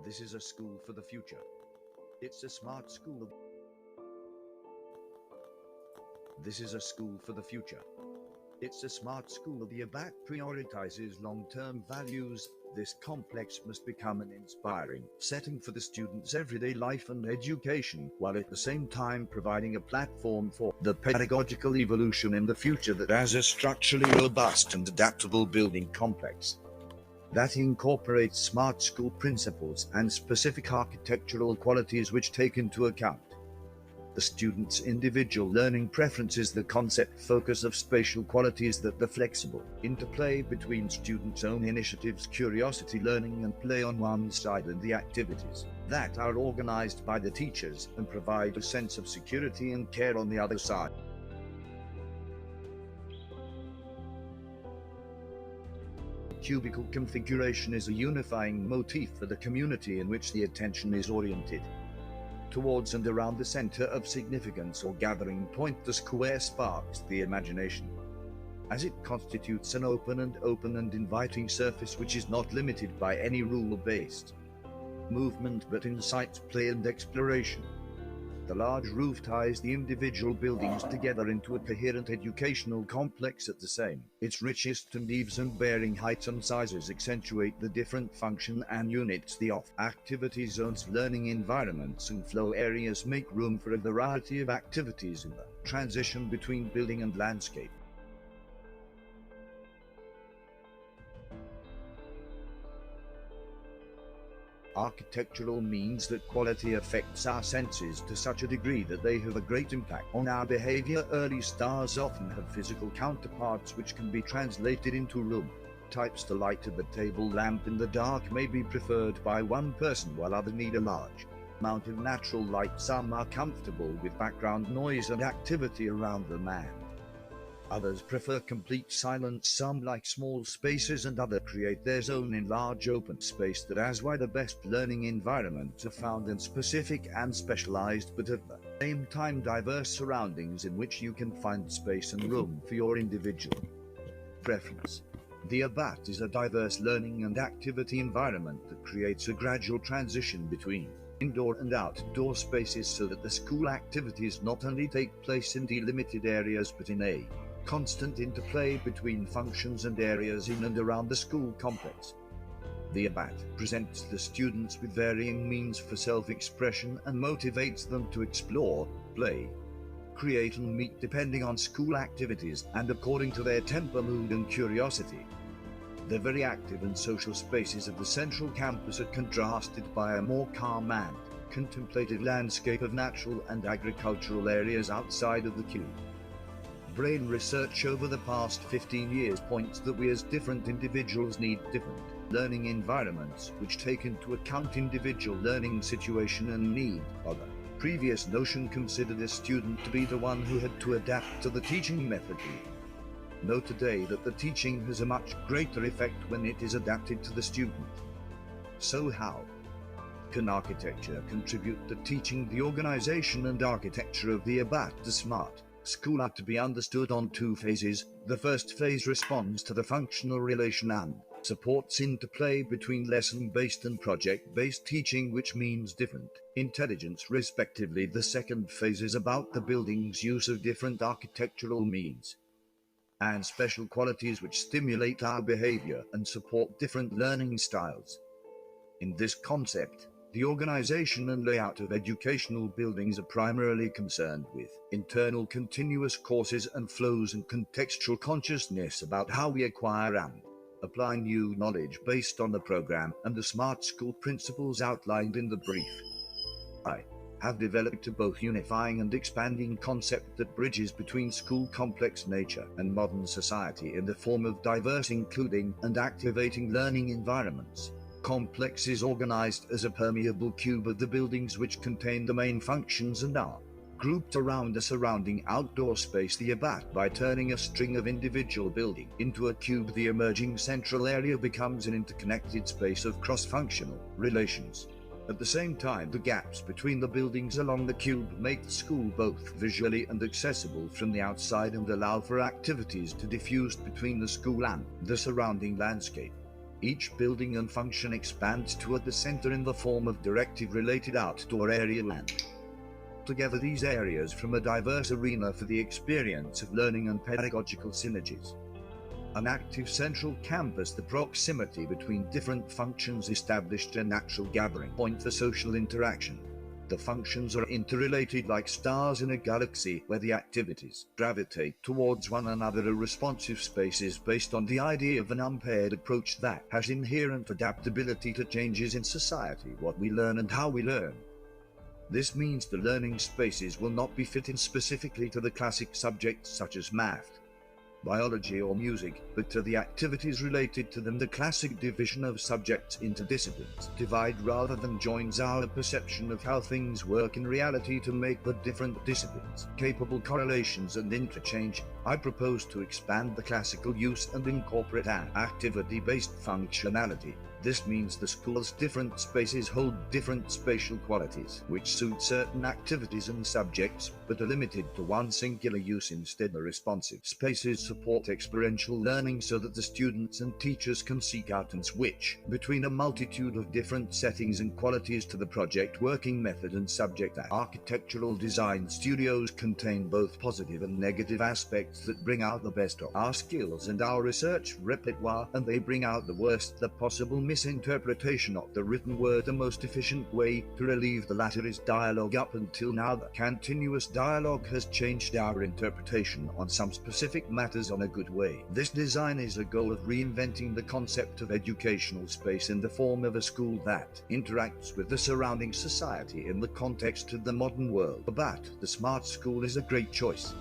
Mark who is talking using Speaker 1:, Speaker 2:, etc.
Speaker 1: This is a school for the future. It's a smart school. This is a school for the future. It's a smart school. The ABHAT prioritizes long-term values. This complex must become an inspiring setting for the students' everyday life and education, while at the same time providing a platform for the pedagogical evolution in the future that has a structurally robust and adaptable building complex that incorporates smart school principles and specific architectural qualities which take into account the student's individual learning preferences, the concept focus of spatial qualities, that the flexible interplay between students' own initiatives, curiosity, learning and play on one side, and the activities that are organized by the teachers and provide a sense of security and care on the other side. Cubicle configuration is a unifying motif for the community in which the attention is oriented towards and around the center of significance or gathering point. The square sparks the imagination, as it constitutes an open and inviting surface which is not limited by any rule-based movement but incites play and exploration. The large roof ties the individual buildings together into a coherent educational complex at the same. Its richest and eaves and bearing heights and sizes accentuate the different function and units. The off-activity zones, learning environments and flow areas make room for a variety of activities in the transition between building and landscape. Architectural means that quality affects our senses to such a degree that they have a great impact on our behavior. Early stars often have physical counterparts which can be translated into room types. The light of a table lamp in the dark may be preferred by one person while others need a large amount of natural light. Some are comfortable with background noise and activity around the man. Others prefer complete silence. Some like small spaces and others create their own in large open space. That's why the best learning environments are found in specific and specialized but at the same time diverse surroundings in which you can find space and room for your individual preference. The ABHAT is a diverse learning and activity environment that creates a gradual transition between indoor and outdoor spaces so that the school activities not only take place in delimited areas but in a constant interplay between functions and areas in and around the school complex. The ABHAT presents the students with varying means for self-expression and motivates them to explore, play, create and meet depending on school activities and according to their temper, mood and curiosity. The very active and social spaces of the central campus are contrasted by a more calm and contemplative landscape of natural and agricultural areas outside of the cube. Brain research over the past 15 years points that we as different individuals need different learning environments which take into account individual learning situation and need. Other previous notion considered a student to be the one who had to adapt to the teaching method. We know today that the teaching has a much greater effect when it is adapted to the student. So how can architecture contribute to teaching? The organization and architecture of the ABHAT-THE smart school are to be understood on two phases. The first phase responds to the functional relation and supports interplay between lesson-based and project-based teaching, which means different intelligence respectively. The second phase is about the building's use of different architectural means and special qualities which stimulate our behavior and support different learning styles. In this concept, the organization and layout of educational buildings are primarily concerned with internal continuous courses and flows and contextual consciousness about how we acquire and apply new knowledge based on the program and the smart school principles outlined in the brief. I have developed a both unifying and expanding concept that bridges between school complex nature and modern society in the form of diverse, including and activating learning environments. Complex is organized as a permeable cube of the buildings which contain the main functions and are grouped around a surrounding outdoor space. The ABHAT, by turning a string of individual buildings into a cube, the emerging central area becomes an interconnected space of cross-functional relations. At the same time, the gaps between the buildings along the cube make the school both visually and accessible from the outside and allow for activities to diffuse between the school and the surrounding landscape. Each building and function expands toward the center in the form of directive-related outdoor area land. Together these areas form a diverse arena for the experience of learning and pedagogical synergies. An active central campus, the proximity between different functions established a natural gathering point for social interaction. The functions are interrelated like stars in a galaxy where the activities gravitate towards one another are responsive spaces based on the idea of an unpaired approach that has inherent adaptability to changes in society, what we learn and how we learn. This means the learning spaces will not be fitted specifically to the classic subjects such as math, biology or music, but to the activities related to them. The classic division of subjects into disciplines divide rather than joins our perception of how things work in reality to make the different disciplines capable correlations and interchange. I propose to expand the classical use and incorporate an activity-based functionality. This means the school's different spaces hold different spatial qualities, which suit certain activities and subjects, but are limited to one singular use instead. The responsive spaces support experiential learning so that the students and teachers can seek out and switch between a multitude of different settings and qualities to the project working method and subject. Architectural design studios contain both positive and negative aspects that bring out the best of our skills and our research repertoire, and they bring out the worst, the possible misinterpretation of the written word. The most efficient way to relieve the latter is dialogue. Up until now, the continuous dialogue has changed our interpretation on some specific matters on a good way. This design is a goal of reinventing the concept of educational space in the form of a school that interacts with the surrounding society in the context of the modern world. ABHAT, the smart school, is a great choice.